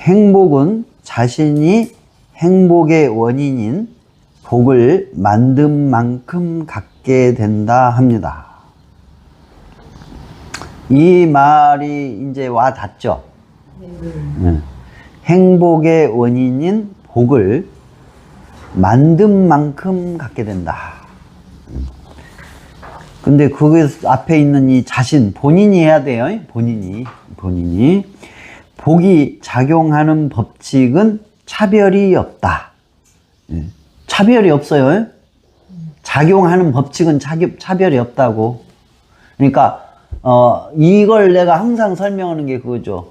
행복은 자신이 행복의 원인인 복을 만든 만큼 갖게 된다 합니다. 이 말이 이제 와 닿죠? 네. 행복의 원인인 복을 만든 만큼 갖게 된다. 근데 그 앞에 있는 이 자신, 본인이 해야 돼요. 본인이. 복이 작용하는 법칙은 차별이 없다. 차별이 없어요. 작용하는 법칙은 차별이 없다고. 그러니까 이걸 내가 항상 설명하는 게 그거죠.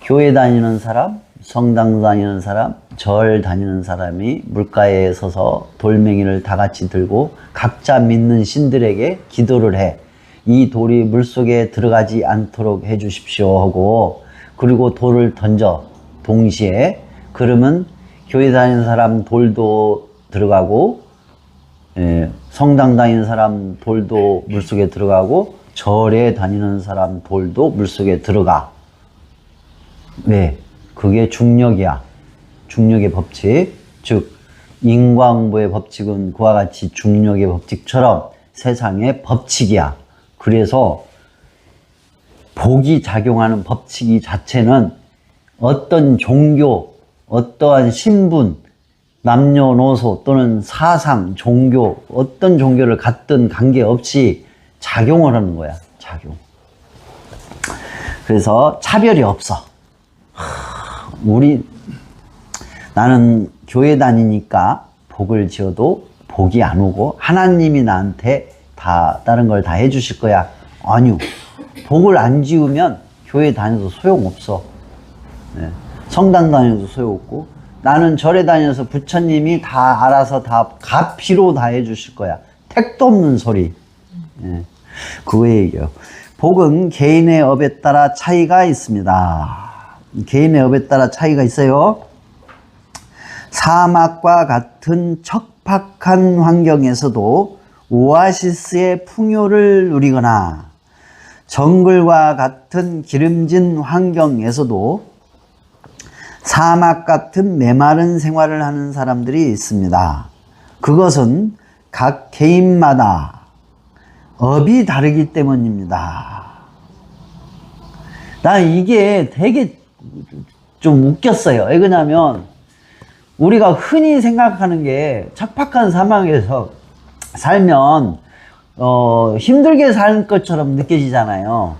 교회 다니는 사람, 성당 다니는 사람, 절 다니는 사람이 물가에 서서 돌멩이를 다 같이 들고 각자 믿는 신들에게 기도를 해. 이 돌이 물속에 들어가지 않도록 해 주십시오 하고, 그리고 돌을 던져 동시에. 그러면 교회 다니는 사람 돌도 들어가고, 성당 다니는 사람 돌도 물속에 들어가고, 절에 다니는 사람 돌도 물속에 들어가. 왜? 그게 중력이야. 중력의 법칙. 즉 인과응보의 법칙은 그와 같이 중력의 법칙처럼 세상의 법칙이야. 그래서 복이 작용하는 법칙이 자체는 어떤 종교, 어떠한 신분, 남녀노소 또는 사상, 종교, 어떤 종교를 갖든 관계없이 작용을 하는 거야. 작용. 그래서 차별이 없어. 나는 교회 다니니까 복을 지어도 복이 안 오고 하나님이 나한테 다 다른 걸 다 해주실 거야. 아니요. 복을 안 지으면 교회 다녀도 소용없어. 성당 다녀도 소용없고, 나는 절에 다녀서 부처님이 다 알아서 다 가피로 다 해주실 거야. 택도 없는 소리. 그거 얘기예요. 복은 개인의 업에 따라 차이가 있습니다. 개인의 업에 따라 차이가 있어요. 사막과 같은 척박한 환경에서도 오아시스의 풍요를 누리거나 정글과 같은 기름진 환경에서도 사막 같은 메마른 생활을 하는 사람들이 있습니다. 그것은 각 개인마다 업이 다르기 때문입니다. 난 이게 되게 좀 웃겼어요. 왜 그러냐면 우리가 흔히 생각하는 게 척박한 사막에서 살면 힘들게 사는 것처럼 느껴지잖아요.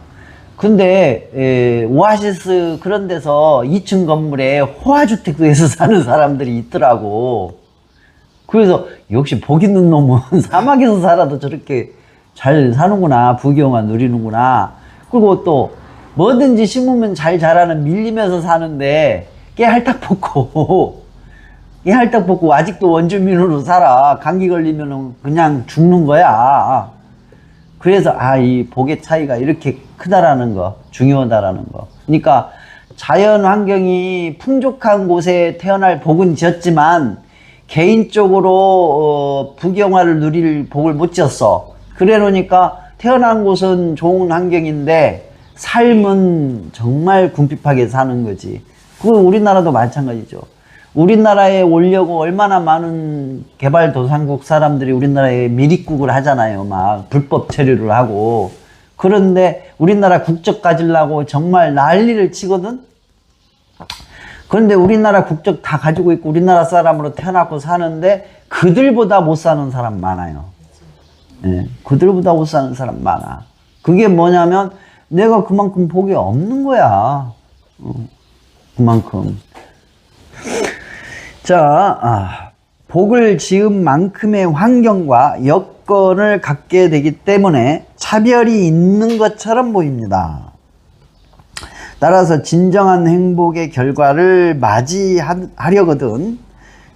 근데 오아시스 그런 데서 2층 건물에 호화주택에서 사는 사람들이 있더라고. 그래서 역시 복 있는 놈은 사막에서 살아도 저렇게 잘 사는구나, 부귀영화 누리는구나. 그리고 또 뭐든지 심으면 잘 자라는 밀림에서 사는데 깨할딱 벗고 아직도 원주민으로 살아. 감기 걸리면 그냥 죽는 거야. 그래서 이 복의 차이가 이렇게 크다라는 거, 중요하다라는 거. 그러니까 자연 환경이 풍족한 곳에 태어날 복은 지었지만 개인적으로 부귀영화를 누릴 복을 못 지었어. 그래 놓으니까 태어난 곳은 좋은 환경인데 삶은 정말 궁핍하게 사는 거지. 그거 우리나라도 마찬가지죠. 우리나라에 오려고 얼마나 많은 개발도상국 사람들이 우리나라에 미립국을 하잖아요. 막 불법 체류를 하고. 그런데 우리나라 국적 가지려고 정말 난리를 치거든. 그런데 우리나라 국적 다 가지고 있고 우리나라 사람으로 태어나고 사는데 그들보다 못 사는 사람 많아요. 그들보다 못 사는 사람 많아. 그게 뭐냐면 내가 그만큼 복이 없는 거야. 그만큼. 자, 복을 지은 만큼의 환경과 여건을 갖게 되기 때문에 차별이 있는 것처럼 보입니다. 따라서 진정한 행복의 결과를 맞이하려거든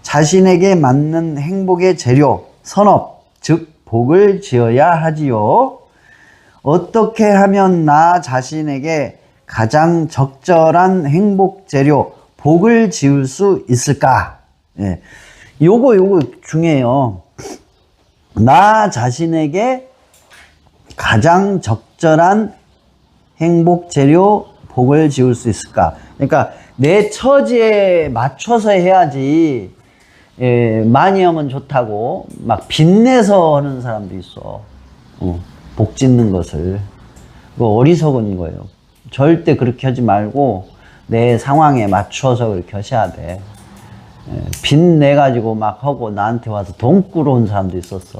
자신에게 맞는 행복의 재료, 선업, 즉 복을 지어야 하지요. 어떻게 하면 나 자신에게 가장 적절한 행복 재료, 복을 지을 수 있을까? 요거 중요해요. 나 자신에게 가장 적절한 행복 재료, 복을 지을 수 있을까? 그러니까 내 처지에 맞춰서 해야지. 예, 많이 하면 좋다고 막 빚내서 하는 사람도 있어. 복 짓는 것을. 그거 어리석은 거예요. 절대 그렇게 하지 말고 내 상황에 맞춰서 그렇게 하셔야 돼. 예, 빚내가지고 막 하고 나한테 와서 돈 꾸러온 사람도 있었어.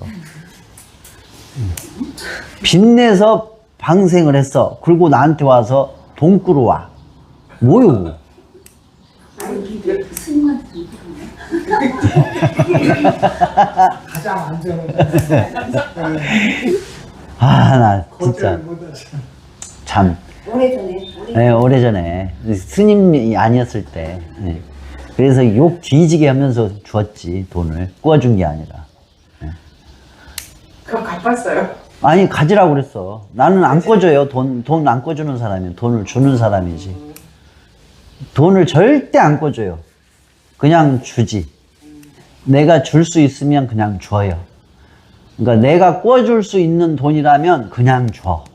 빚내서 방생을 했어. 그리고 나한테 와서 돈 꾸러와. 뭐요? 스님한테 가장 안전한 나 진짜 참 오래전에 네, 오래전에 스님이 아니었을 때 네. 그래서 욕 뒤지게 하면서 주었지. 돈을 꾸어준 게 아니라. 네. 그럼 갚았어요? 아니 가지라고 그랬어. 나는 안 꿔줘요. 돈 안 꿔주는 사람이면 돈을 주는 사람이지. 돈을 절대 안 꿔줘요. 그냥 주지. 내가 줄 수 있으면 그냥 줘요. 그러니까 내가 꿔줄 수 있는 돈이라면 그냥 줘.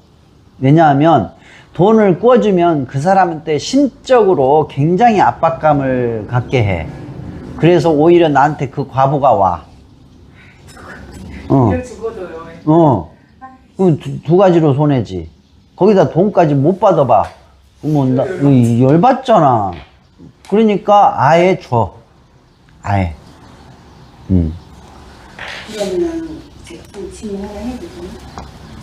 왜냐하면 돈을 꿔주면 그 사람한테 심적으로 굉장히 압박감을 갖게 해. 그래서 오히려 나한테 그 과보가 와. 이거 죽어도요. 그럼 두 가지로 손해지. 거기다 돈까지 못 받아봐. 그러면 열받잖아. 그러니까 아예 줘. 아예. 그러면은 제가 좀 질문 하나 해주죠.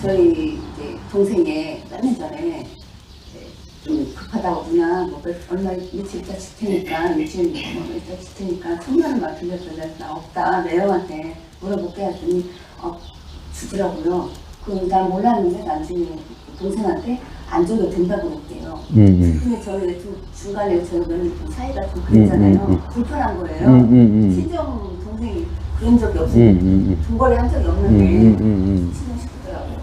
저희 이제 동생의 몇 년 전에 이제 좀 급하다고 누나 뭐 얼마 며칠 있다 줄 테니까 며칠 뭐 있다 줄 테니까 1,000만 원만 빌려줘야 나 없다 내 형한테 물어볼게 했더니 주더라고요. 그럼 난 몰랐는데 나중에 동생한테 안 줘도 된다고 그랬대요. 근데 저희 중간에 저희가 좀 사이가 좀 그랬잖아요. 불편한 거예요. 친정 동생이 그런 적이 없어요. 돈벌이 한 적이 없는데 친정시키더라고요.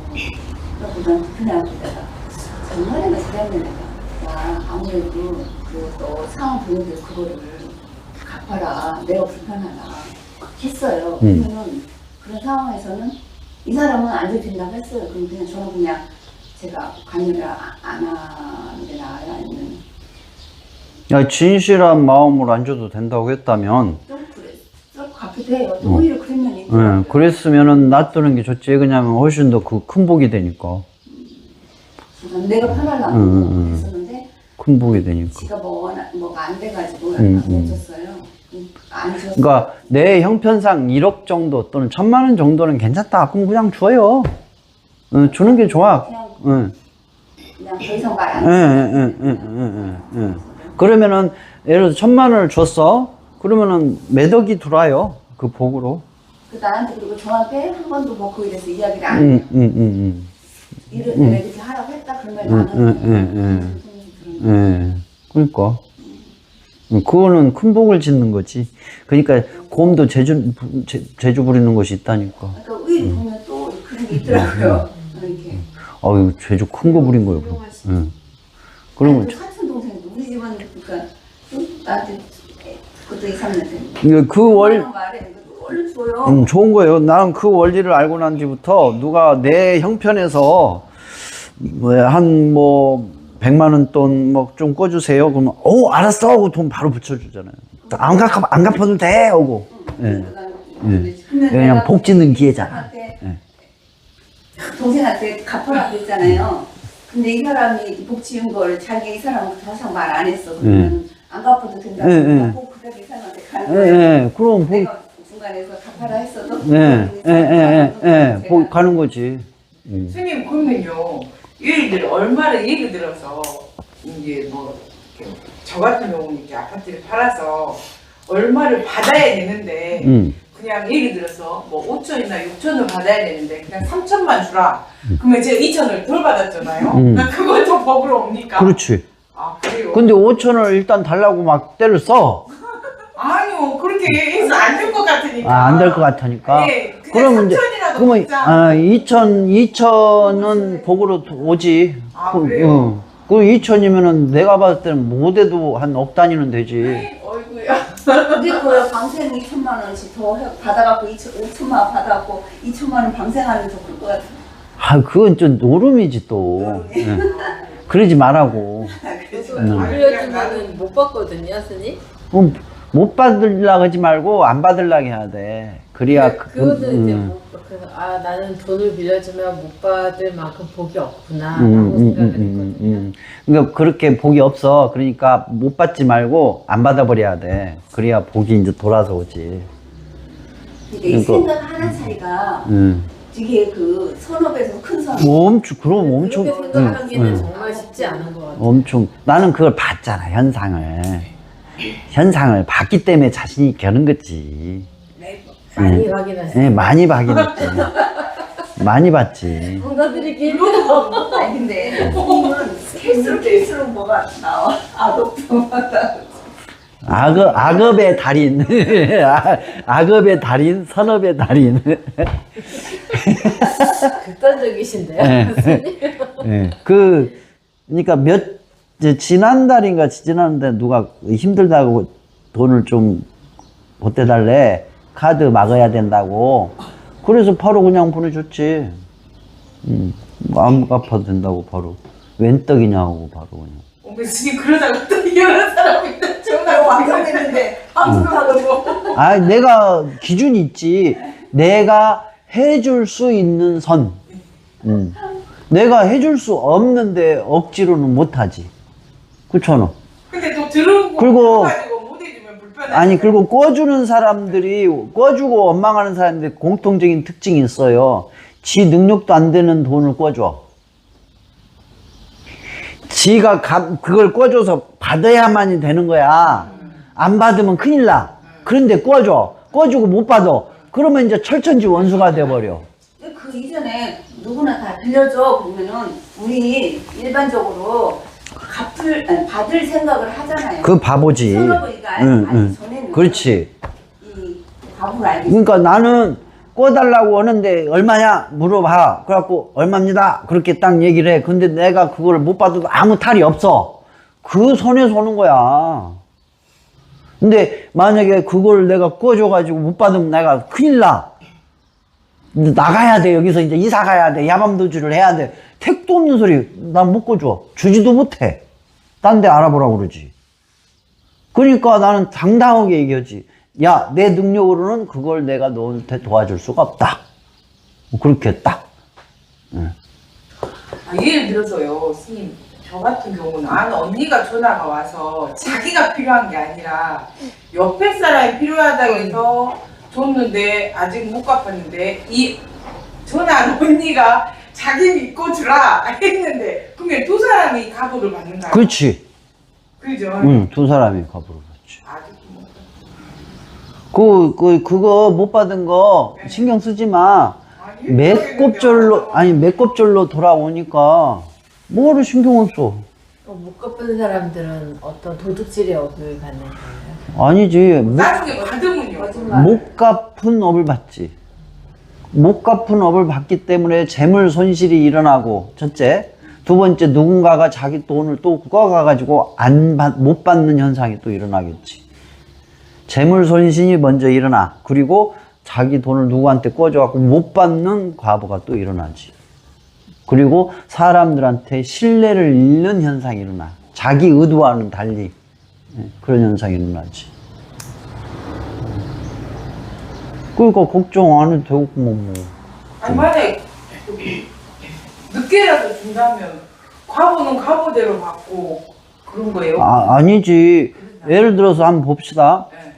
그래서 난 불편해하고 있다가 정말이나 잘했네. 야 아무래도 그또 상황 보는데 그거를 갚아라. 내가 불편하다 했어요. 그러면은 그런 상황에서는 이 사람은 안 줘도 된다고 했어요. 그럼 그냥 저는 그냥 제가 관여를 안 하는 게 나아요? 아니면 야, 진실한 마음으로 안 줘도 된다고 했다면 좀 그래 좀 갚아도 돼요. 또 오히려 그런 면이 있고 그랬으면은 놔두는 게 좋지. 왜냐면 훨씬 더 그 큰 복이 되니까. 내가 편하려고 했었는데 큰 복이 되니까. 지가 뭐가 안 돼가지고 안 해줬어요. 안 줬어요. 그러니까 내 형편상 1억 정도 또는 1,000만 원 정도는 괜찮다. 그럼 그냥 줘요. 주는 게 좋아. 그냥 더 이상 말 안 해요. 그러면은 예를 들어 1,000만 원을 줬어. 그러면은 몇 억이 들어와요. 그 복으로. 그 나한테 그리고 저한테 한 번도 뭐 그에 대해서 이야기를 안 해요. 이를 내가 이렇게 하라고 했다 그러면 안 하는 그러니까 그거는 큰 복을 짓는 거지. 그러니까 곰도 제주 부리는 것이 있다니까. 그러니까 의리 보면 또 그런 게 있더라고요. 이렇게. 아유 제주 큰 거 부린 거예요. 그럼. 그러면 사촌 동생도 우리 집은 그러니까 나한테 그것도 2, 3년 됐는데. 말해 얼른 줘요. 좋은 거예요. 나는 그 원리를 알고 난 뒤부터 누가 내 형편에서 한 100만 원 돈 좀 꿔주세요. 그러면 알았어 하고 돈 바로 붙여주잖아요. 안 갚아도 돼 하고. 그냥 복 짓는 기회잖아. 동생한테 갚아라 그랬잖아요. 근데 이 사람이 복 지은 걸 자기 이 사람은 더 이상 말 안 했어. 그러면 안 갚아도 된다고 꼭 그렇게 이 사람한테 가는 거예요. 그럼 내가 중간에서 갚아라 했어도 복 가는 거지. 스님 그러면요 얘들 얼마를 예를 들어서 이제 뭐 저 같은 경우는 이렇게 아파트를 팔아서 얼마를 받아야 되는데 그냥 예를 들어서 뭐 5천이나 6천을 받아야 되는데 그냥 3천만 주라. 그러면 제가 2천을 덜 받았잖아요. 그러니까 그것도 법으로 옵니까? 그렇지. 아 그래요? 근데 5천을 일단 달라고 막 때를 써. 아니요 그렇게 해서 안 될 것 같으니까. 안 될 것 같으니까. 네, 그러면 이제 3천이라도 그러면 받자. 2천은 복으로 오지. 아, 그래요? 그 2천이면은 내가 봤을 때는 못해도 한 억 단위는 되지. 어이구야. 근데 그 방생 2천만 원씩 더 받아갖고 5천만 원 받아갖고 2천만 원 방생하는 더 클 것 같아. 그건 좀 노름이지 또. 그러지 말라고. 그래서 빌려주면은 못 받거든요, 스님. 못 받으려고 하지 말고 안 받으려고 해야 돼. 그래야 그거는 이제 그래서 나는 돈을 빌려주면 못 받을 만큼 복이 없구나 라고 생각을 했거든요. 그러니까 그렇게 복이 없어. 그러니까 못 받지 말고 안 받아버려야 돼. 그래야 복이 이제 돌아서 오지. 그러니까 이 생각 하나 차이가 되게 그 선업에서 큰 선업. 그럼 엄청. 그렇게 생각하기는 정말 쉽지 않은 것 같아요. 엄청. 나는 그걸 봤잖아, 현상을. 현상을 봤기 때문에 자신이 있게 하는 거지. 많이 확인하시죠. 네, 많이 확인했지. 많이 봤지. 건강드리기 힘들어. 아니 근데 스님은 스킬수록 뭐가 나와. 아덕도마다. 악업의 달인. 악업의 달인, 선업의 달인. 극단적이신데요, 네. 스님. 네. 그러니까 이제 지난달인가 지난달에 누가 힘들다고 돈을 좀 보태달래. 카드 막아야 된다고. 그래서 바로 그냥 보내줬지. 안 갚아도 된다고 바로. 웬 떡이냐고 바로 그냥. 스님 그러다가 또 이런 사람이 또 전화 완성됐는데 아무것도 아, 내가 기준이 있지. 내가 해줄 수 있는 선. 내가 해줄 수 없는데 억지로는 못하지. 그렇잖아. 근데 또 들은 거 그리고- 가지고 못 해주면 불편해. 아니, 그리고 꿔주는 사람들이, 꿔주고 원망하는 사람들이 공통적인 특징이 있어요. 지 능력도 안 되는 돈을 꿔줘. 지가 그걸 꿔줘서 받아야만이 되는 거야. 안 받으면 큰일 나. 그런데 꿔줘. 꿔주고 못 받아. 그러면 이제 철천지 원수가 돼버려. 그 이전에 누구나 다 빌려줘 그러면은 우리 일반적으로 받을 생각을 하잖아요. 그 바보지. 선업이가 응, 아니 응. 전에는 그렇지. 이 바보를 알겠어. 그러니까 나는 꿔달라고 하는데 얼마냐 물어봐. 그래갖고 얼마입니다. 그렇게 딱 얘기를 해. 근데 내가 그걸 못 받아도 아무 탈이 없어. 그 선에 서는 거야. 근데 만약에 그걸 내가 꿔줘가지고 못 받으면 내가 큰일 나. 나가야 돼. 여기서 이제 이사 가야 돼. 야밤도주를 해야 돼. 택도 없는 소리. 난 못 꿔줘. 주지도 못해. 딴 데 알아보라고 그러지. 그러니까 나는 당당하게 얘기하지. 야, 내 능력으로는 그걸 내가 너한테 도와줄 수가 없다. 그렇게 딱. 예를 들어서요, 스님, 저 같은 경우는 아는 언니가 전화가 와서 자기가 필요한 게 아니라 옆에 사람이 필요하다고 해서 줬는데 아직 못 갚았는데 이 전화한 언니가 자기 믿고 주라 했는데 그러면 두 사람이 가부를 받는다. 그렇지. 그죠? 응, 두 사람이 갑으로 받지. 아직도 못 갚았어요. 그거 못 받은 거 신경 쓰지 마. 매곱절로 돌아오니까 뭐를 신경을 써. 못 갚은 사람들은 어떤 도둑질의 업을 받는 거예요? 아니지. 나중에 받으면요. 거짓말. 못 갚은 업을 받지. 못 갚은 업을 받기 때문에 재물 손실이 일어나고, 첫째. 두 번째, 누군가가 자기 돈을 또 꿔가가지고 못 받는 현상이 또 일어나겠지. 재물 손실이 먼저 일어나. 그리고 자기 돈을 누구한테 꿔줘갖고 못 받는 과부가 또 일어나지. 그리고 사람들한테 신뢰를 잃는 현상이 일어나. 자기 의도와는 달리 그런 현상이 일어나지. 그러니까 걱정 안 해도 되고 뭐. 아니 만약에 늦게라도 준다면 과보는 과보대로 받고 그런 거예요? 아니지. 예를 들어서 한번 봅시다. 네.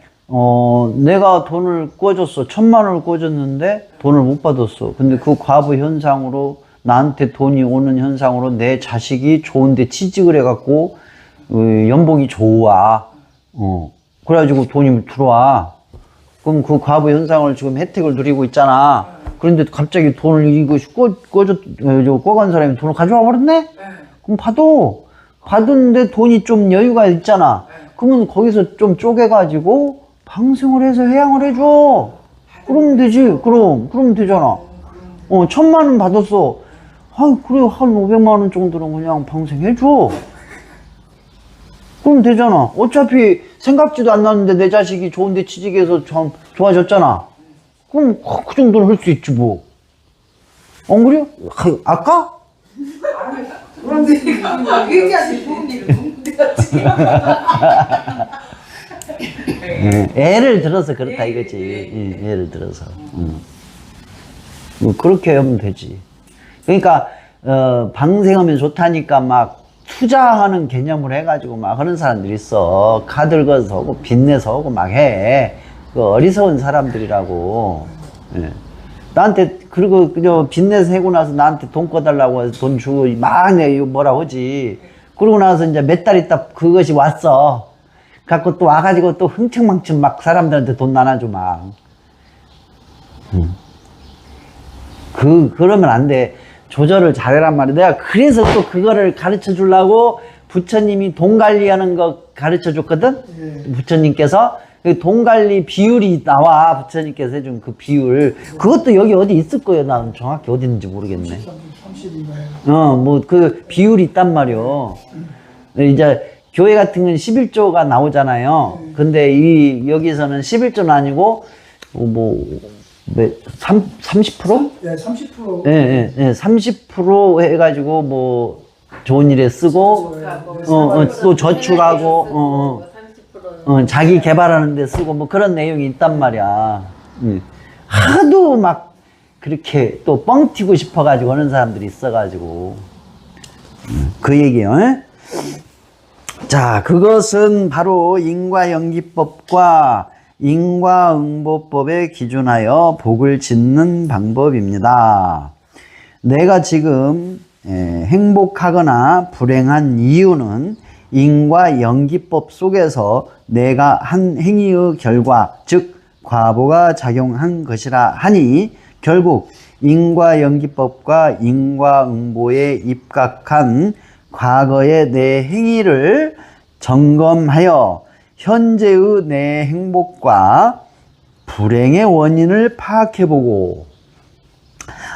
내가 돈을 꿔줬어. 1,000만 원을 꿔줬는데 돈을 못 받았어. 근데 그 과부 현상으로 나한테 돈이 오는 현상으로 내 자식이 좋은데 취직을 해갖고 연봉이 좋아. 그래가지고 돈이 들어와. 그럼 그 과부 현상을 지금 혜택을 누리고 있잖아. 그런데 갑자기 돈을 이것이 꿔간 사람이 돈을 가져와 버렸네? 네. 그럼 받았는데 돈이 좀 여유가 있잖아. 그러면 거기서 좀 쪼개가지고 방생을 해서 해양을 해줘. 그러면 되지. 그럼 되잖아. 1,000만 원 받았어. 그래, 한 500만 원 정도는 그냥 방생해줘. 그럼 되잖아. 어차피 생각지도 않았는데 내 자식이 좋은데 취직해서 참 좋아졌잖아. 그럼 그 정도는 할 수 있지 뭐. 안 그래? 아까? 그런데 얘기하지 좋은 일은 없는데 어떻게. 애를 들어서 그렇다 이거지. 예를 들어서. 뭐 그렇게 하면 되지. 그러니까 방생하면 좋다니까 막 투자하는 개념을 해가지고 막 그런 사람들이 있어. 카드 긁어서 오고 빚내서 오고 막 해. 그 어리석은 사람들이라고. 예. 나한테 그리고 그냥 빚내서 해고 나서 나한테 돈 꺼달라고 해서 돈 주고 막 내 뭐라고 하지. 그러고 나서 이제 몇 달 있다 그것이 왔어. 갖고 또 와가지고 또 흥청망청 막 사람들한테 돈 나눠줘 막. 그러면 안 돼. 조절을 잘해란 말이야. 내가 그래서 또 그거를 가르쳐 주려고 부처님이 돈 관리하는 거 가르쳐 줬거든? 부처님께서. 그 돈 관리 비율이 나와. 부처님께서 해준 그 비율. 그것도 여기 어디 있을 거예요. 나는 정확히 어디 있는지 모르겠네. 32마일. 뭐 그 비율이 있단 말이요. 이제 교회 같은 건 11조가 나오잖아요. 근데 여기서는 11조는 아니고, 30%? 네, 30%. 예, 30% 해가지고, 뭐, 좋은 일에 쓰고, 또 저축하고, 자기 개발하는 데 쓰고, 뭐 그런 내용이 있단 말이야. 하도 막, 그렇게 또 뻥 튀고 싶어가지고 하는 사람들이 있어가지고. 그 얘기요. 예? 자, 그것은 바로 인과연기법과 인과응보법에 기준하여 복을 짓는 방법입니다. 내가 지금 행복하거나 불행한 이유는 인과연기법 속에서 내가 한 행위의 결과, 즉 과보가 작용한 것이라 하니 결국 인과연기법과 인과응보에 입각한 과거의 내 행위를 점검하여 현재의 내 행복과 불행의 원인을 파악해보고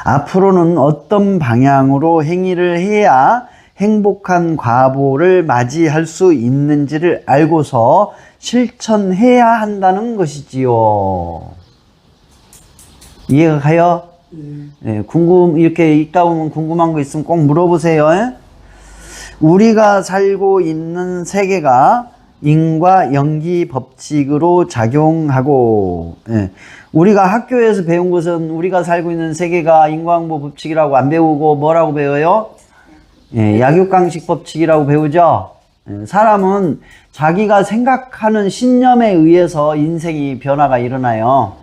앞으로는 어떤 방향으로 행위를 해야 행복한 과보를 맞이할 수 있는지를 알고서 실천해야 한다는 것이지요. 이해가 가요? 네, 이렇게 읽다 보면 궁금한 거 있으면 꼭 물어보세요. 우리가 살고 있는 세계가 인과 연기 법칙으로 작용하고, 우리가 학교에서 배운 것은 우리가 살고 있는 세계가 인과응보 법칙이라고 안 배우고 뭐라고 배워요? 약육강식 법칙이라고 배우죠. 사람은 자기가 생각하는 신념에 의해서 인생이 변화가 일어나요.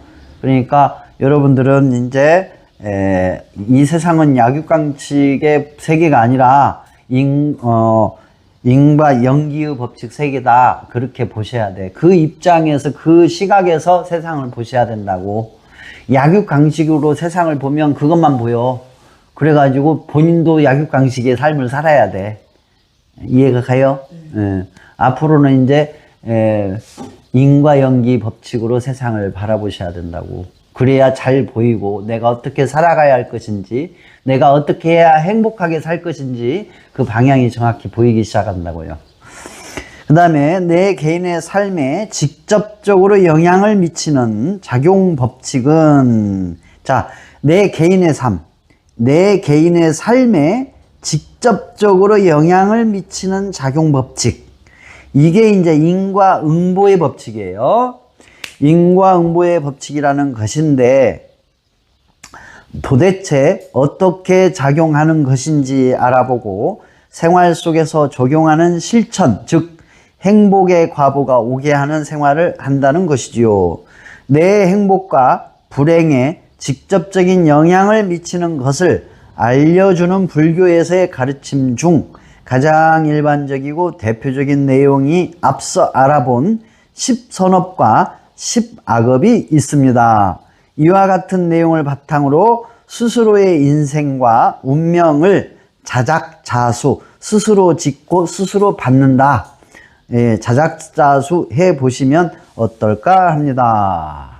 그러니까 여러분들은 이제 이 세상은 약육강식의 세계가 아니라 인과 연기의 법칙 세계다. 그렇게 보셔야 돼. 그 입장에서 그 시각에서 세상을 보셔야 된다고. 약육강식으로 세상을 보면 그것만 보여. 그래가지고 본인도 약육강식의 삶을 살아야 돼. 이해가 가요? 앞으로는 이제 인과 연기 법칙으로 세상을 바라보셔야 된다고. 그래야 잘 보이고 내가 어떻게 살아가야 할 것인지, 내가 어떻게 해야 행복하게 살 것인지 그 방향이 정확히 보이기 시작한다고요. 그 다음에 내 개인의 삶에 직접적으로 영향을 미치는 작용 법칙은, 자, 내 개인의 삶, 내 개인의 삶에 직접적으로 영향을 미치는 작용 법칙. 이게 이제 인과응보의 법칙이에요. 인과응보의 법칙이라는 것인데 도대체 어떻게 작용하는 것인지 알아보고 생활 속에서 적용하는 실천, 즉 행복의 과보가 오게 하는 생활을 한다는 것이지요. 내 행복과 불행에 직접적인 영향을 미치는 것을 알려주는 불교에서의 가르침 중 가장 일반적이고 대표적인 내용이 앞서 알아본 10선업과 10악업이 있습니다. 이와 같은 내용을 바탕으로 스스로의 인생과 운명을 자작자수, 스스로 짓고 스스로 받는다. 자작자수 해보시면 어떨까 합니다.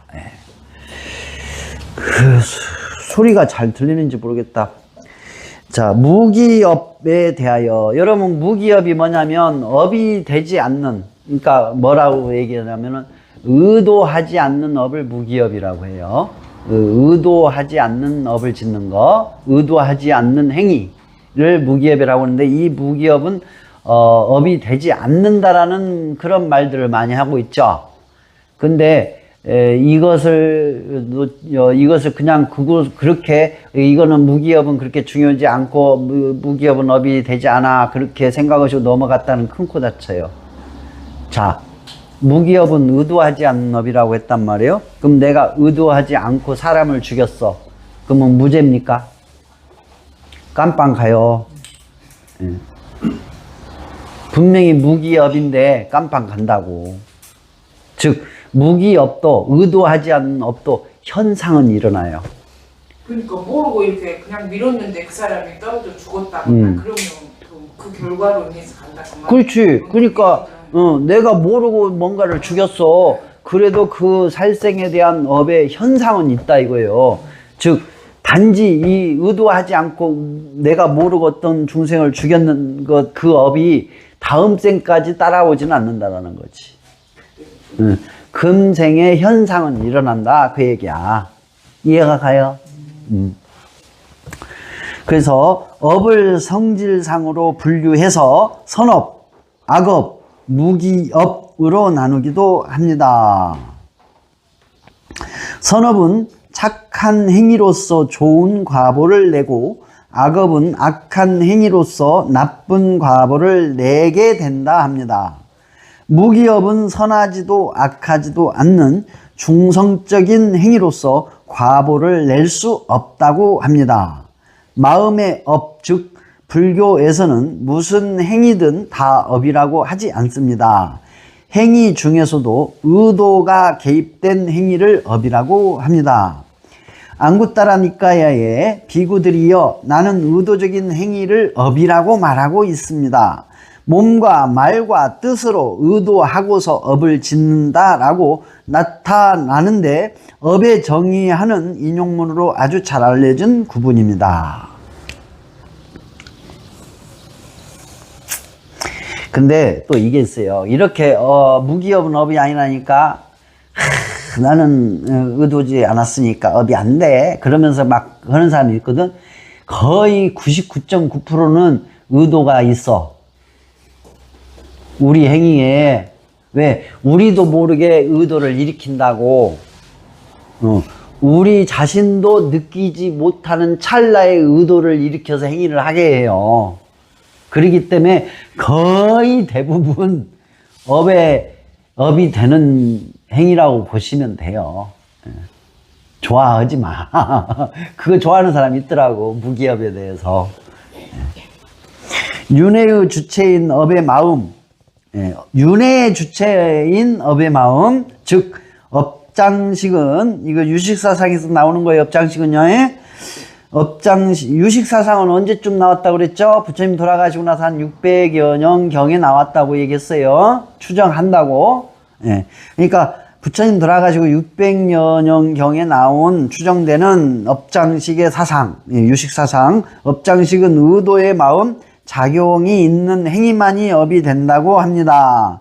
그 소리가 잘 들리는지 모르겠다. 자, 무기업에 대하여, 여러분 무기업이 뭐냐면 업이 되지 않는, 그러니까 뭐라고 얘기하냐면은 의도하지 않는 업을 무기업이라고 해요. 의도하지 않는 업을 짓는 거, 의도하지 않는 행위, 업을 무기업이라고 하는데 이 무기업은 업이 되지 않는다라는 그런 말들을 많이 하고 있죠. 근데 이것을 그냥 그렇게 이거는 무기업은 그렇게 중요하지 않고 무기업은 업이 되지 않아 그렇게 생각하시고 넘어갔다는 큰 코 다쳐요. 자, 무기업은 의도하지 않는 업이라고 했단 말이에요. 그럼 내가 의도하지 않고 사람을 죽였어. 그러면 무죄입니까? 깜빵 가요. 예. 분명히 무기업인데 깜빵 간다고. 즉 무기업도 의도하지 않는 업도 현상은 일어나요. 그러니까 모르고 이렇게 그냥 밀었는데 그 사람이 떨어져 죽었다거나 그러면 그 결과로 인해서 간다 그 말. 그렇지. 그러니까 내가 모르고 뭔가를 죽였어. 그래도 그 살생에 대한 업의 현상은 있다 이거예요. 즉 단지 이 의도하지 않고 내가 모르고 어떤 중생을 죽였는 것 그 업이 다음 생까지 따라오지는 않는다라는 거지. 금생의 현상은 일어난다 그 얘기야. 이해가 가요? 그래서 업을 성질상으로 분류해서 선업, 악업, 무기업으로 나누기도 합니다. 선업은 착한 행위로서 좋은 과보를 내고 악업은 악한 행위로서 나쁜 과보를 내게 된다 합니다. 무기업은 선하지도 악하지도 않는 중성적인 행위로서 과보를 낼 수 없다고 합니다. 마음의 업, 즉 불교에서는 무슨 행위든 다 업이라고 하지 않습니다. 행위 중에서도 의도가 개입된 행위를 업이라고 합니다. 앙구따라 니까야의 비구들이여 나는 의도적인 행위를 업이라고 말하고 있습니다. 몸과 말과 뜻으로 의도하고서 업을 짓는다라고 나타나는데 업의 정의하는 인용문으로 아주 잘 알려진 구분입니다. 근데 또 이게 있어요. 이렇게 무기업은 업이 아니라니까 나는 의도지 않았으니까 업이 안 돼. 그러면서 막 하는 사람이 있거든. 거의 99.9%는 의도가 있어. 우리 행위에. 왜? 우리도 모르게 의도를 일으킨다고. 우리 자신도 느끼지 못하는 찰나의 의도를 일으켜서 행위를 하게 해요. 그렇기 때문에 거의 대부분 업이 되는 행위라고 보시면 돼요. 좋아하지 마. 그거 좋아하는 사람이 있더라고. 무기업에 대해서. 윤회의 주체인 업의 마음, 윤회의 주체인 업의 마음, 즉 업장식은 이거 유식사상에서 나오는 거예요. 업장식은요. 유식사상은 언제쯤 나왔다고 그랬죠? 부처님 돌아가시고 나서 한 600여 년 경에 나왔다고 얘기했어요. 추정한다고. 그러니까 부처님 돌아가시고 600여 년 경에 나온 추정되는 업장식의 사상, 유식사상. 업장식은 의도의 마음, 작용이 있는 행위만이 업이 된다고 합니다.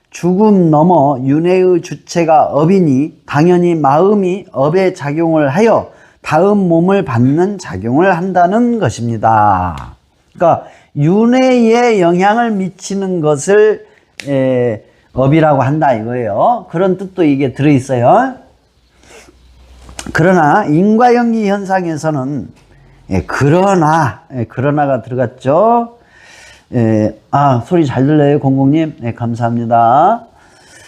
죽음 넘어 윤회의 주체가 업이니 당연히 마음이 업에 작용을 하여 다음 몸을 받는 작용을 한다는 것입니다. 그러니까 윤회에 영향을 미치는 것을 업이라고 한다 이거예요. 그런 뜻도 이게 들어있어요. 그러나 인과연기 현상에서는 그러나가 들어갔죠. 소리 잘 들려요, 공공님? 네, 감사합니다.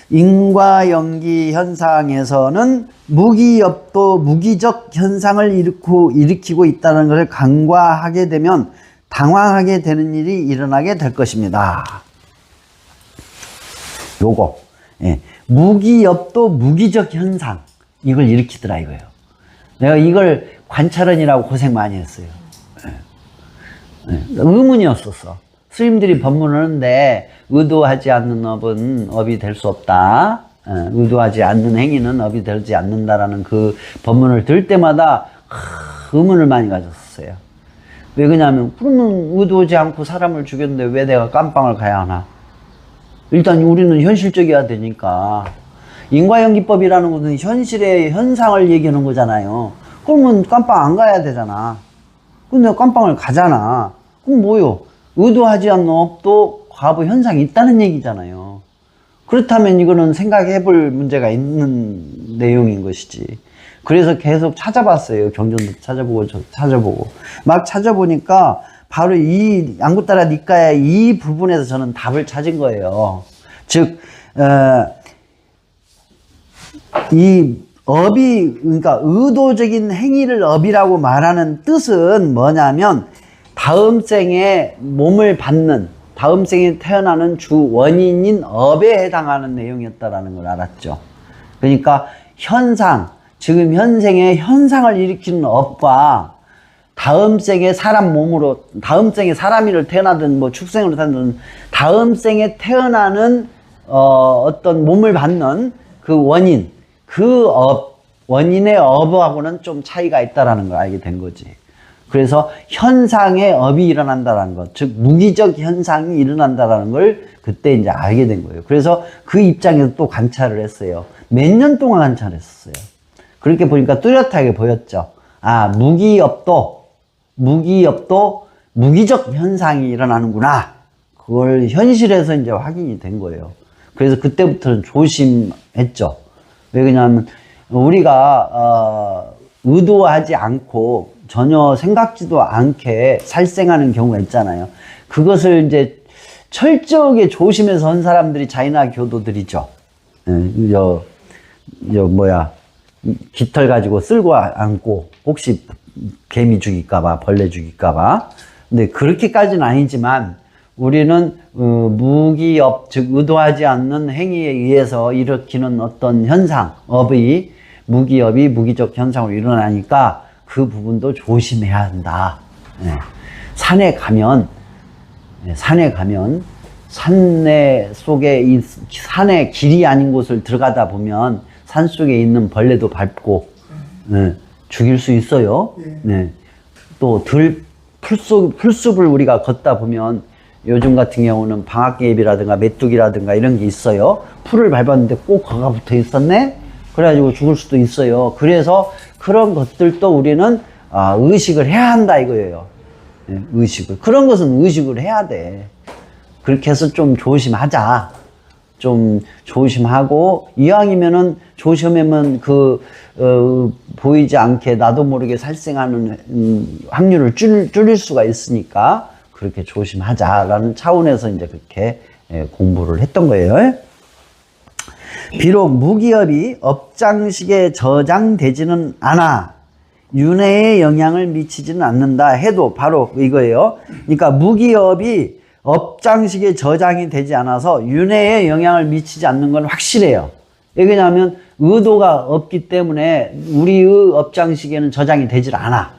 인과연기 현상에서는 무기업도 무기적 현상을 일으키고 있다는 것을 간과하게 되면 당황하게 되는 일이 일어나게 될 것입니다. 요거. 무기업도 무기적 현상, 이걸 일으키더라 이거예요. 내가 이걸 관찰원이라고 고생 많이 했어요. 의문이었었어. 스님들이 법문을 하는데 의도하지 않는 업은 업이 될 수 없다. 의도하지 않는 행위는 업이 되지 않는다라는 그 법문을 들을 때마다 의문을 많이 가졌어요. 왜 그러냐면 그러면 의도하지 않고 사람을 죽였는데 왜 내가 깜빵을 가야 하나? 일단 우리는 현실적이어야 되니까. 인과연기법이라는 것은 현실의 현상을 얘기하는 거잖아요. 그러면 깜빵 안 가야 되잖아. 근데 깜빵을 가잖아. 그럼 뭐요? 의도하지 않는 업도 과부 현상이 있다는 얘기잖아요. 그렇다면 이거는 생각해 볼 문제가 있는 내용인 것이지. 그래서 계속 찾아봤어요. 경전도 찾아보고 찾아보고 막 찾아보니까 바로 이 양구따라 니까의 이 부분에서 저는 답을 찾은 거예요. 즉 이 업이, 그러니까 의도적인 행위를 업이라고 말하는 뜻은 뭐냐면 다음 생에 몸을 받는, 다음 생에 태어나는 주 원인인 업에 해당하는 내용이었다라는 걸 알았죠. 그러니까 현상, 지금 현생에 현상을 일으키는 업과 다음 생에 사람 몸으로, 다음 생에 사람이를 태어나든 뭐 축생으로 태어나든 다음 생에 태어나는 어떤 몸을 받는 그 원인, 그 원인의 업하고는 좀 차이가 있다라는 걸 알게 된 거지. 그래서 현상의 업이 일어난다는 것, 즉 무기적 현상이 일어난다는 걸 그때 이제 알게 된 거예요. 그래서 그 입장에서 또 관찰을 했어요. 몇 년 동안 관찰했었어요. 그렇게 보니까 뚜렷하게 보였죠. 아, 무기업도 무기적 현상이 일어나는구나. 그걸 현실에서 이제 확인이 된 거예요. 그래서 그때부터는 조심했죠. 왜 그러냐면 우리가 의도하지 않고 전혀 생각지도 않게 살생하는 경우가 있잖아요. 그것을 이제 철저하게 조심해서 한 사람들이 자이나 교도들이죠. 깃털 가지고 쓸고 앉고 혹시 개미 죽일까봐, 벌레 죽일까봐. 근데 그렇게까지는 아니지만 우리는 무기업, 즉 의도하지 않는 행위에 의해서 일으키는 어떤 현상, 업이 무기업이 무기적 현상으로 일어나니까 그 부분도 조심해야 한다. 네. 산에 가면 산내 속에 산의 길이 아닌 곳을 들어가다 보면 산 속에 있는 벌레도 밟고 죽일 수 있어요. 네. 또 풀숲을 우리가 걷다 보면 요즘 같은 경우는 방앗개비라든가 메뚜기라든가 이런 게 있어요. 풀을 밟았는데 꼭 거가 붙어 있었네? 그래가지고 죽을 수도 있어요. 그래서 그런 것들도 우리는 의식을 해야 한다 이거예요. 네, 의식을. 그런 것은 의식을 해야 돼. 그렇게 해서 좀 조심하자. 좀 조심하고, 이왕이면은 조심하면 보이지 않게 나도 모르게 살생하는 확률을 줄일 수가 있으니까 그렇게 조심하자라는 차원에서 이제 그렇게 공부를 했던 거예요. 비록 무기업이 업장식에 저장되지는 않아 윤회에 영향을 미치지는 않는다 해도 바로 이거예요. 그러니까 무기업이 업장식에 저장이 되지 않아서 윤회에 영향을 미치지 않는 건 확실해요. 왜냐하면 의도가 없기 때문에 우리의 업장식에는 저장이 되질 않아.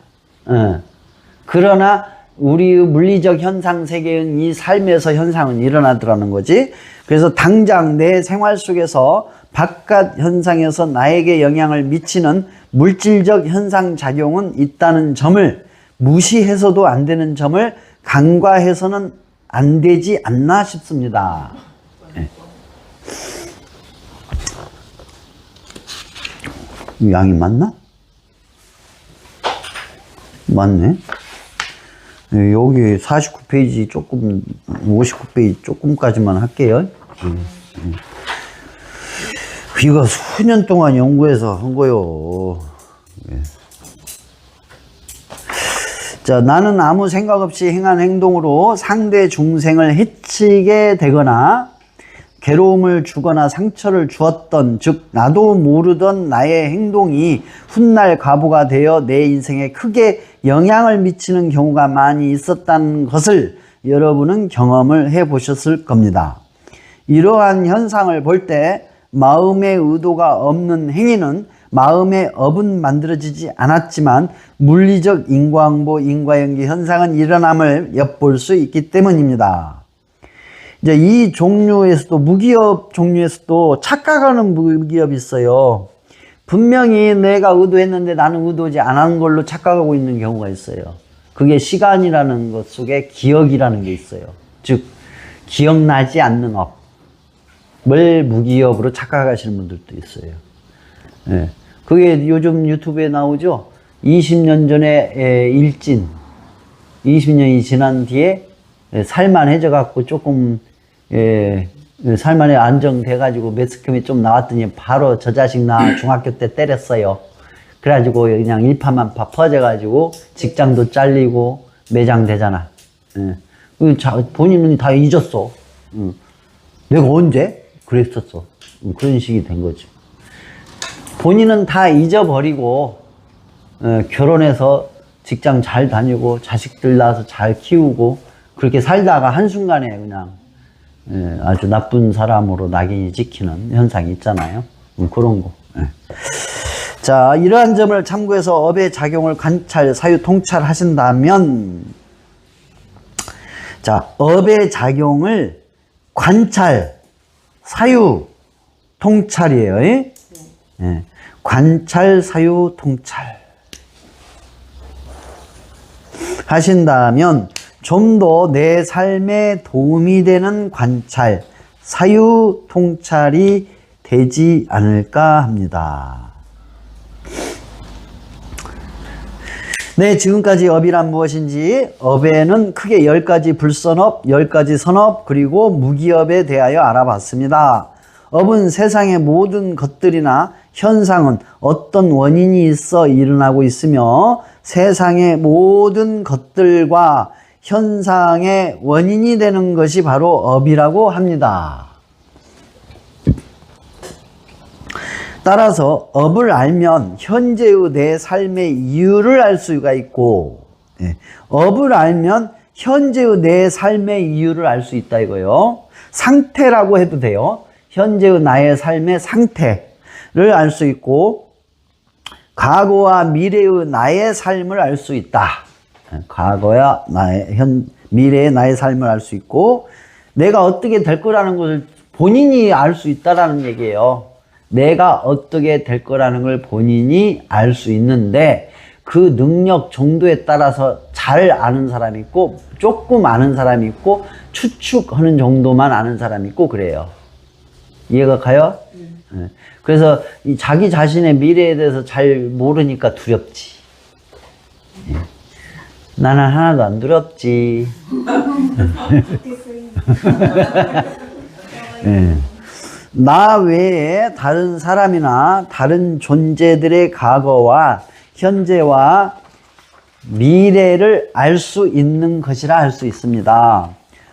그러나 우리의 물리적 현상 세계인 이 삶에서 현상은 일어나더라는 거지. 그래서 당장 내 생활 속에서 바깥 현상에서 나에게 영향을 미치는 물질적 현상 작용은 있다는 점을 무시해서도 안 되는 점을 간과해서는 안 되지 않나 싶습니다. 네. 양이 맞나? 맞네. 여기 49페이지 조금, 59페이지 조금까지만 할게요. 이거 수년 동안 연구해서 한 거요. 자, 나는 아무 생각 없이 행한 행동으로 상대 중생을 해치게 되거나 괴로움을 주거나 상처를 주었던, 즉 나도 모르던 나의 행동이 훗날 과보가 되어 내 인생에 크게 영향을 미치는 경우가 많이 있었다는 것을 여러분은 경험을 해보셨을 겁니다. 이러한 현상을 볼 때 마음의 의도가 없는 행위는 마음의 업은 만들어지지 않았지만 물리적 인과응보, 인과연계 현상은 일어남을 엿볼 수 있기 때문입니다. 이제 이 종류에서도, 무기업 종류에서도 착각하는 무기업이 있어요. 분명히 내가 의도했는데 나는 의도하지 않은 걸로 착각하고 있는 경우가 있어요. 그게 시간이라는 것 속에 기억이라는 게 있어요. 즉 기억나지 않는 업을 무기업으로 착각하시는 분들도 있어요. 네. 그게 요즘 유튜브에 나오죠. 20년 전에 일진, 20년이 지난 뒤에 살만해져 갖고 조금 살만해 안정돼 가지고 매스컴이 좀 나왔더니 바로 저 자식 나 중학교 때 때렸어요. 그래가지고 그냥 일파만파 퍼져 가지고 직장도 잘리고 매장되잖아. 본인은 다 잊었어. 내가 언제 그랬었어. 그런 식이 된 거지. 본인은 다 잊어버리고 결혼해서 직장 잘 다니고 자식들 낳아서 잘 키우고 그렇게 살다가 한순간에 그냥 아주 나쁜 사람으로 낙인이 찍히는 현상이 있잖아요. 그런 거. 자, 이러한 점을 참고해서 업의 작용을 관찰, 사유, 통찰하신다면, 자, 업의 작용을 관찰, 사유, 통찰이에요. 예. 관찰, 사유, 통찰 하신다면 좀 더 내 삶에 도움이 되는 관찰, 사유, 통찰이 되지 않을까 합니다. 네, 지금까지 업이란 무엇인지, 업에는 크게 10가지 불선업, 10가지 선업, 그리고 무기업에 대하여 알아봤습니다. 업은 세상의 모든 것들이나 현상은 어떤 원인이 있어 일어나고 있으며 세상의 모든 것들과 현상의 원인이 되는 것이 바로 업이라고 합니다. 따라서 업을 알면 현재의 내 삶의 이유를 알 수가 있고, 업을 알면 현재의 내 삶의 이유를 알 수 있다 이거요. 상태라고 해도 돼요. 현재의 나의 삶의 상태를 알 수 있고, 과거와 미래의 나의 삶을 알 수 있다. 과거야 미래의 나의 삶을 알 수 있고, 내가 어떻게 될 거라는 것을 본인이 알 수 있다라는 얘기예요. 내가 어떻게 될 거라는 걸 본인이 알 수 있는데 그 능력 정도에 따라서 잘 아는 사람이 있고 조금 아는 사람이 있고 추측하는 정도만 아는 사람이 있고 그래요. 이해가 가요? 네. 그래서 이 자기 자신의 미래에 대해서 잘 모르니까 두렵지. 나는 하나도 안 두렵지. 네. 나 외에 다른 사람이나 다른 존재들의 과거와 현재와 미래를 알 수 있는 것이라 할 수 있습니다.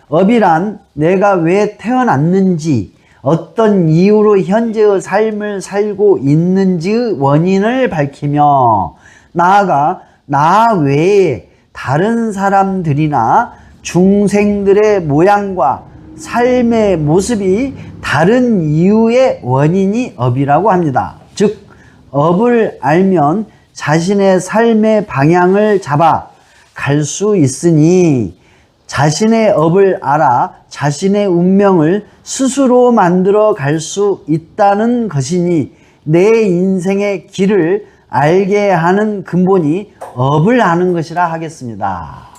업이란 내가 왜 태어났는지, 어떤 이유로 현재의 삶을 살고 있는지의 원인을 밝히며, 나아가 나 외에 다른 사람들이나 중생들의 모양과 삶의 모습이 다른 이유의 원인이 업이라고 합니다. 즉, 업을 알면 자신의 삶의 방향을 잡아 갈 수 있으니 자신의 업을 알아 자신의 운명을 스스로 만들어 갈 수 있다는 것이니 내 인생의 길을 알게 하는 근본이 업을 아는 것이라 하겠습니다.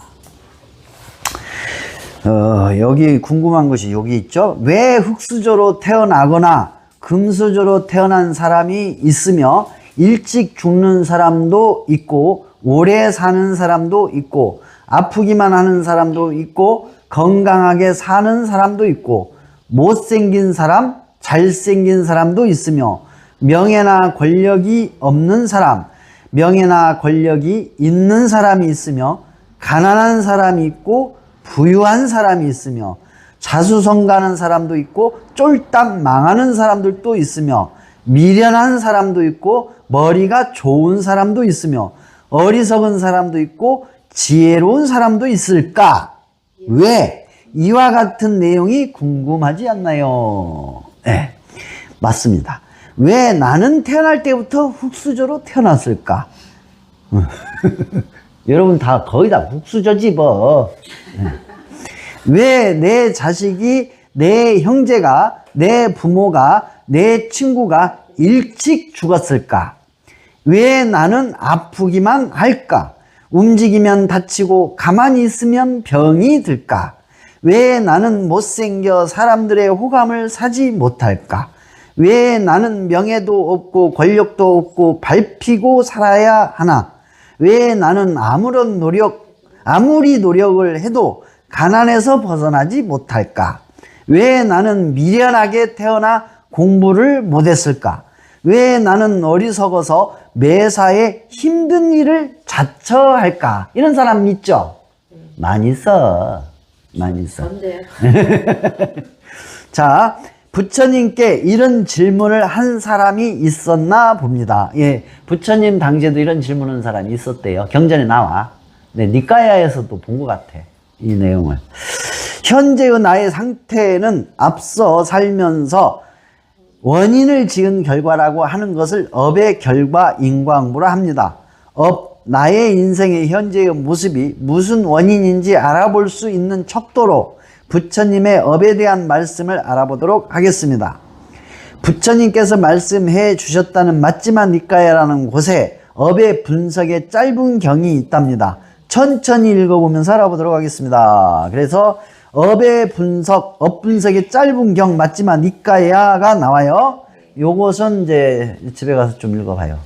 여기 궁금한 것이 여기 있죠. 왜 흙수저로 태어나거나 금수저로 태어난 사람이 있으며 일찍 죽는 사람도 있고 오래 사는 사람도 있고 아프기만 하는 사람도 있고 건강하게 사는 사람도 있고 못생긴 사람, 잘생긴 사람도 있으며 명예나 권력이 없는 사람, 명예나 권력이 있는 사람이 있으며 가난한 사람이 있고 부유한 사람이 있으며 자수성가하는 사람도 있고 쫄딱 망하는 사람들도 있으며 미련한 사람도 있고 머리가 좋은 사람도 있으며 어리석은 사람도 있고 지혜로운 사람도 있을까? 왜? 이와 같은 내용이 궁금하지 않나요? 네, 맞습니다. 왜 나는 태어날 때부터 흙수저로 태어났을까? 여러분 다 거의 다 흙수저지 뭐. 왜 내 자식이, 내 형제가, 내 부모가, 내 친구가 일찍 죽었을까? 왜 나는 아프기만 할까? 움직이면 다치고 가만히 있으면 병이 들까? 왜 나는 못생겨 사람들의 호감을 사지 못할까? 왜 나는 명예도 없고 권력도 없고 밟히고 살아야 하나? 왜 나는 아무런 노력 아무리 노력을 해도 가난에서 벗어나지 못할까? 왜 나는 미련하게 태어나 공부를 못했을까? 왜 나는 어리석어서 매사에 힘든 일을 자처할까? 이런 사람 있죠? 많이 있어. 많이 있어. 전데요. 자, 부처님께 이런 질문을 한 사람이 있었나 봅니다. 예, 부처님 당시에도 이런 질문을 한 사람이 있었대요. 경전에 나와. 네, 니까야에서도 본 것 같아. 이 내용을. 현재의 나의 상태는 앞서 살면서 원인을 지은 결과라고 하는 것을 업의 결과 인과응보라 합니다. 나의 인생의 현재의 모습이 무슨 원인인지 알아볼 수 있는 척도로 부처님의 업에 대한 말씀을 알아보도록 하겠습니다. 부처님께서 말씀해 주셨다는 맞지마 니까야라는 곳에 업의 분석의 짧은 경이 있답니다. 천천히 읽어보면서 알아보도록 하겠습니다. 그래서 업의 분석, 업 분석의 짧은 경 맞지마 니까야가 나와요. 요것은 이제 집에 가서 좀 읽어봐요.